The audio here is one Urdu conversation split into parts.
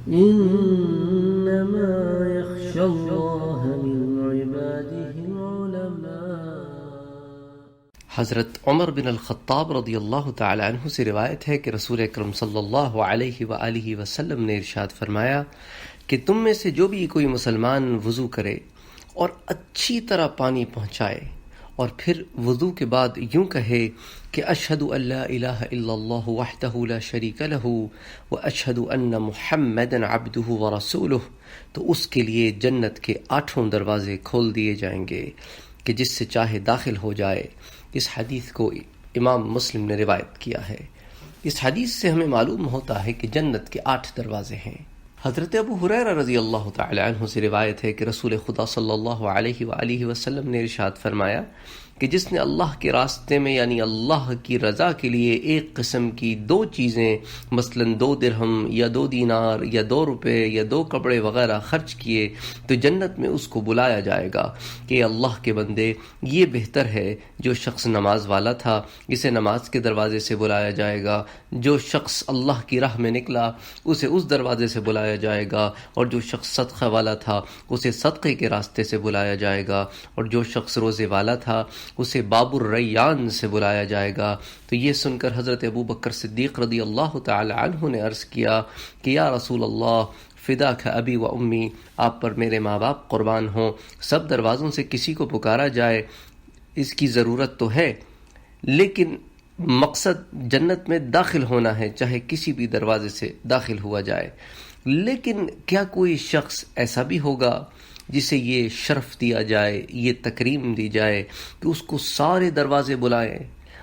إنما يخشى الله من عباده العلماء۔ حضرت عمر بن الخطاب رضی اللہ تعالی عنہ سے روایت ہے کہ رسول اکرم صلی اللہ علیہ وآلہ وسلم نے ارشاد فرمایا کہ تم میں سے جو بھی کوئی مسلمان وضو کرے اور اچھی طرح پانی پہنچائے اور پھر وضو کے بعد یوں کہے کہ اشہد ان لا الہ الا اللہ وحدہ لا شریک لہ واشہد ان محمدا عبدہ ورسولہ، تو اس کے لیے جنت کے 8 دروازے کھول دیے جائیں گے کہ جس سے چاہے داخل ہو جائے۔ اس حدیث کو امام مسلم نے روایت کیا ہے۔ اس حدیث سے ہمیں معلوم ہوتا ہے کہ جنت کے 8 دروازے ہیں۔ حضرت ابو ہریرہ رضی اللہ تعالی عنہ سے روایت ہے کہ رسول خدا صلی اللہ علیہ وآلہ وسلم نے ارشاد فرمایا کہ جس نے اللہ کے راستے میں یعنی اللہ کی رضا کے لیے ایک قسم کی 2 چیزیں مثلا 2 درہم یا 2 دینار یا 2 روپے یا 2 کپڑے وغیرہ خرچ کیے تو جنت میں اس کو بلایا جائے گا کہ اللہ کے بندے یہ بہتر ہے، جو شخص نماز والا تھا اسے نماز کے دروازے سے بلایا جائے گا، جو شخص اللہ کی راہ میں نکلا اسے اس دروازے سے بلایا جائے گا، اور جو شخص صدقہ والا تھا اسے صدقے کے راستے سے بلایا جائے گا، اور جو شخص روزے والا تھا اسے باب الریان سے بلایا جائے گا۔ تو یہ سن کر حضرت ابو بکر صدیق رضی اللہ تعالی عنہ نے عرض کیا کہ یا رسول اللہ فداک ابی و امی، آپ پر میرے ماں باپ قربان ہوں، سب دروازوں سے کسی کو پکارا جائے اس کی ضرورت تو ہے، لیکن مقصد جنت میں داخل ہونا ہے، چاہے کسی بھی دروازے سے داخل ہوا جائے۔ لیکن کیا کوئی شخص ایسا بھی ہوگا جسے یہ شرف دیا جائے، یہ تکریم دی جائے کہ اس کو سارے دروازے بلائیں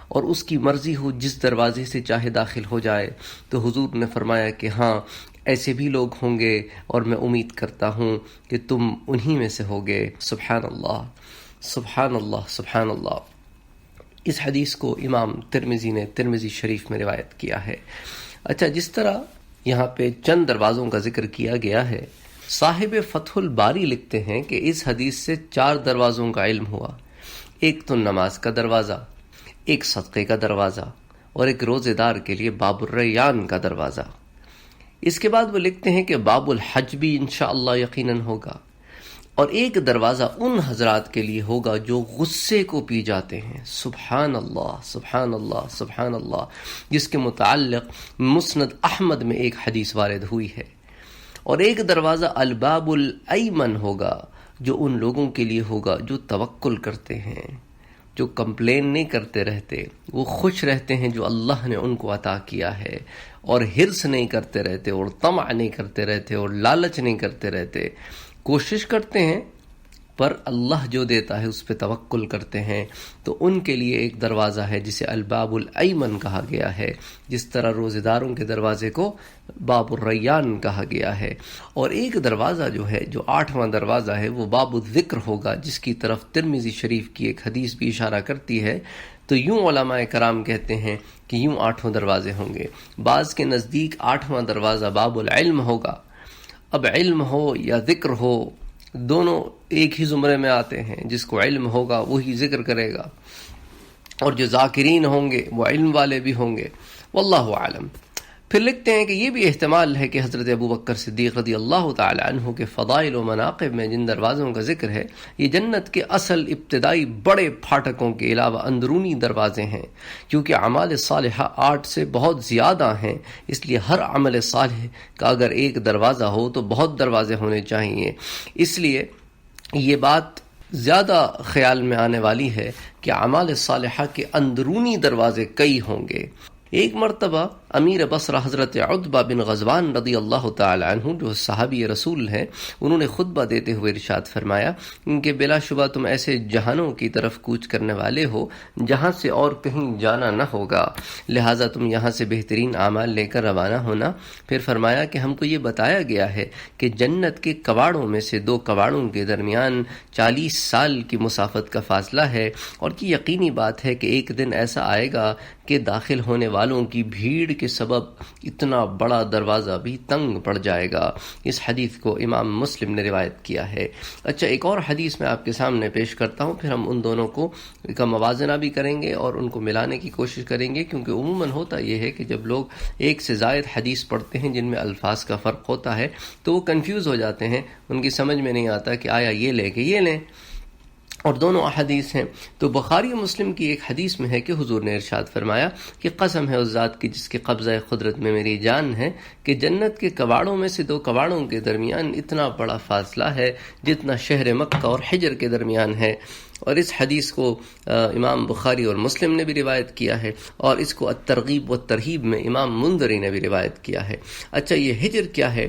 اور اس کی مرضی ہو جس دروازے سے چاہے داخل ہو جائے؟ تو حضور نے فرمایا کہ ہاں ایسے بھی لوگ ہوں گے، اور میں امید کرتا ہوں کہ تم انہی میں سے ہوگے۔ سبحان اللہ سبحان اللہ سبحان اللہ۔ اس حدیث کو امام ترمذی نے ترمذی شریف میں روایت کیا ہے۔ اچھا، جس طرح یہاں پہ چند دروازوں کا ذکر کیا گیا ہے، صاحب فتح الباری لکھتے ہیں کہ اس حدیث سے 4 دروازوں کا علم ہوا۔ ایک تو نماز کا دروازہ، ایک صدقے کا دروازہ، اور ایک روزے دار کے لیے باب الریان کا دروازہ۔ اس کے بعد وہ لکھتے ہیں کہ باب الحج بھی انشاءاللہ یقیناً ہوگا، اور ایک دروازہ ان حضرات کے لیے ہوگا جو غصے کو پی جاتے ہیں۔ سبحان اللہ سبحان اللہ سبحان اللہ، جس کے متعلق مسند احمد میں ایک حدیث وارد ہوئی ہے۔ اور ایک دروازہ الباب الایمن ہوگا، جو ان لوگوں کے لیے ہوگا جو توکل کرتے ہیں، جو کمپلین نہیں کرتے رہتے، وہ خوش رہتے ہیں جو اللہ نے ان کو عطا کیا ہے، اور حرص نہیں کرتے رہتے، اور طمع نہیں کرتے رہتے، اور لالچ نہیں کرتے رہتے، کوشش کرتے ہیں پر اللہ جو دیتا ہے اس پہ توکل کرتے ہیں۔ تو ان کے لیے ایک دروازہ ہے جسے الباب الایمن کہا گیا ہے، جس طرح روزے داروں کے دروازے کو باب الریان کہا گیا ہے۔ اور ایک دروازہ جو ہے، جو 8واں دروازہ ہے، وہ باب الذکر ہوگا، جس کی طرف ترمذی شریف کی ایک حدیث بھی اشارہ کرتی ہے۔ تو یوں علماء کرام کہتے ہیں کہ یوں 8 دروازے ہوں گے۔ بعض کے نزدیک 8واں دروازہ باب العلم ہوگا۔ اب علم ہو یا ذکر ہو، دونوں ایک ہی زمرے میں آتے ہیں۔ جس کو علم ہوگا وہی ذکر کرے گا، اور جو ذاکرین ہوں گے وہ علم والے بھی ہوں گے، واللہ عالم۔ پھر لکھتے ہیں کہ یہ بھی احتمال ہے کہ حضرت ابو بکر صدیق رضی اللہ تعالی عنہ کے فضائل و مناقب میں جن دروازوں کا ذکر ہے، یہ جنت کے اصل ابتدائی بڑے پھاٹکوں کے علاوہ اندرونی دروازے ہیں، کیونکہ اعمال صالحہ 8 سے بہت زیادہ ہیں، اس لیے ہر عمل صالح کا اگر ایک دروازہ ہو تو بہت دروازے ہونے چاہیے۔ اس لیے یہ بات زیادہ خیال میں آنے والی ہے کہ اعمال صالحہ کے اندرونی دروازے کئی ہوں گے۔ ایک مرتبہ امیر بصرہ حضرت عتبہ بن غزوان رضی اللہ تعالی عنہ، جو صحابی رسول ہیں، انہوں نے خطبہ دیتے ہوئے ارشاد فرمایا کہ بلا شبہ تم ایسے جہانوں کی طرف کوچ کرنے والے ہو جہاں سے اور کہیں جانا نہ ہوگا، لہٰذا تم یہاں سے بہترین اعمال لے کر روانہ ہونا۔ پھر فرمایا کہ ہم کو یہ بتایا گیا ہے کہ جنت کے کواڑوں میں سے 2 کواڑوں کے درمیان 40 سال کی مسافت کا فاصلہ ہے، اور یہ یقینی بات ہے کہ ایک دن ایسا آئے گا کہ داخل ہونے والوں کی بھیڑ کے سبب اتنا بڑا دروازہ بھی تنگ پڑ جائے گا۔ اس حدیث کو امام مسلم نے روایت کیا ہے۔ اچھا، ایک اور حدیث میں آپ کے سامنے پیش کرتا ہوں، پھر ہم ان دونوں کا موازنہ بھی کریں گے اور ان کو ملانے کی کوشش کریں گے، کیونکہ عموماً ہوتا یہ ہے کہ جب لوگ ایک سے زائد حدیث پڑھتے ہیں جن میں الفاظ کا فرق ہوتا ہے تو وہ کنفیوز ہو جاتے ہیں، ان کی سمجھ میں نہیں آتا کہ آیا یہ لے کہ یہ لیں، اور دونوں احادیث ہیں۔ تو بخاری و مسلم کی ایک حدیث میں ہے کہ حضور نے ارشاد فرمایا کہ قسم ہے اس ذات کی جس کے قبضہ قدرت میں میری جان ہے کہ جنت کے کواڑوں میں سے دو کواڑوں کے درمیان اتنا بڑا فاصلہ ہے جتنا شہر مکہ اور حجر کے درمیان ہے۔ اور اس حدیث کو امام بخاری اور مسلم نے بھی روایت کیا ہے، اور اس کو الترغیب و ترہیب میں امام منذری نے بھی روایت کیا ہے۔ اچھا، یہ حجر کیا ہے؟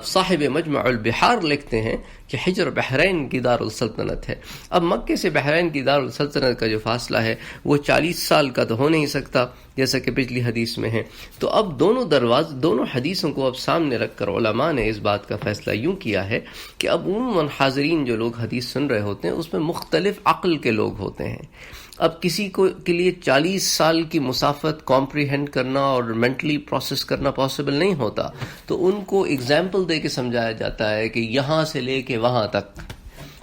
صاحب مجمع البحار لکھتے ہیں کہ حجر بحرین کی دارالسلطنت ہے۔ اب مکے سے بحرین کی دارالسلطنت کا جو فاصلہ ہے وہ 40 سال کا تو ہو نہیں سکتا جیسا کہ پچھلی حدیث میں ہے۔ تو اب دونوں حدیثوں کو اب سامنے رکھ کر علماء نے اس بات کا فیصلہ یوں کیا ہے کہ اب عموماً حاضرین جو لوگ حدیث سن رہے ہوتے ہیں اس میں مختلف عقل کے لوگ ہوتے ہیں۔ اب کسی کے لیے 40 سال کی مسافت کمپریہینڈ کرنا اور مینٹلی پروسیس کرنا پاسبل نہیں ہوتا، تو ان کو ایگزامپل دے کے سمجھایا جاتا ہے کہ یہاں سے لے کے وہاں تک،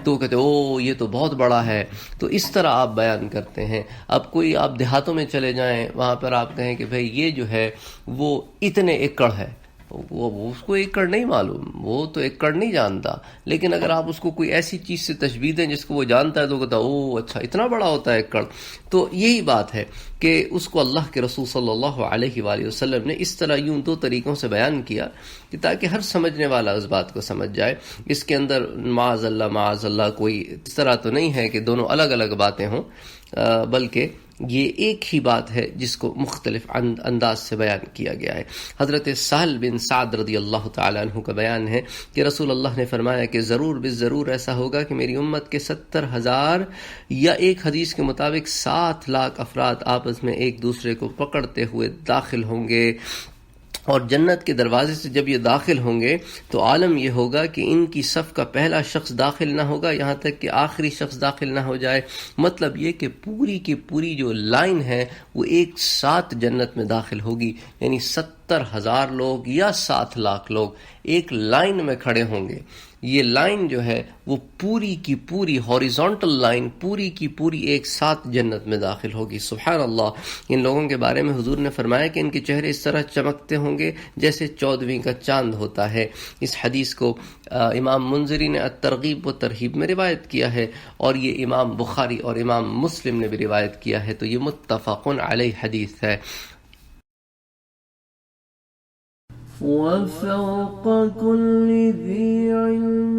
تو کہتے او یہ تو بہت بڑا ہے، تو اس طرح آپ بیان کرتے ہیں۔ اب کوئی آپ دیہاتوں میں چلے جائیں، وہاں پر آپ کہیں کہ بھئی یہ جو ہے وہ اتنے ایکڑ ہے، وہ اس کو ایکڑ نہیں معلوم، وہ تو ایکڑ نہیں جانتا، لیکن اگر آپ اس کو کوئی ایسی چیز سے تشبیہ دیں جس کو وہ جانتا ہے تو کہتا او اچھا اتنا بڑا ہوتا ہے ایکڑ۔ تو یہی بات ہے کہ اس کو اللہ کے رسول صلی اللہ علیہ وآلہ وسلم نے اس طرح یوں دو طریقوں سے بیان کیا کہ تاکہ ہر سمجھنے والا اس بات کو سمجھ جائے۔ اس کے اندر معاذ اللہ کوئی اس طرح تو نہیں ہے کہ دونوں الگ الگ باتیں ہوں، بلکہ یہ ایک ہی بات ہے جس کو مختلف انداز سے بیان کیا گیا ہے۔ حضرت سہل بن سعد رضی اللہ تعالیٰ عنہ کا بیان ہے کہ رسول اللہ نے فرمایا کہ ضرور ایسا ہوگا کہ میری امت کے 70,000 یا ایک حدیث کے مطابق 7 لاکھ افراد آپس میں ایک دوسرے کو پکڑتے ہوئے داخل ہوں گے، اور جنت کے دروازے سے جب یہ داخل ہوں گے تو عالم یہ ہوگا کہ ان کی صف کا پہلا شخص داخل نہ ہوگا یہاں تک کہ آخری شخص داخل نہ ہو جائے۔ مطلب یہ کہ پوری کی پوری جو لائن ہے وہ ایک ساتھ جنت میں داخل ہوگی، یعنی 70,000 لوگ یا 7 لاکھ لوگ ایک لائن میں کھڑے ہوں گے۔ یہ لائن جو ہے وہ پوری کی پوری ہاریزونٹل لائن پوری کی پوری ایک ساتھ جنت میں داخل ہوگی۔ سبحان اللہ۔ ان لوگوں کے بارے میں حضور نے فرمایا کہ ان کے چہرے اس طرح چمکتے ہوں گے جیسے 14ویں کا چاند ہوتا ہے۔ اس حدیث کو امام منذری نے الترغیب و ترہیب میں روایت کیا ہے، اور یہ امام بخاری اور امام مسلم نے بھی روایت کیا ہے، تو یہ متفق علیہ حدیث ہے۔ وفوق كل ذي علم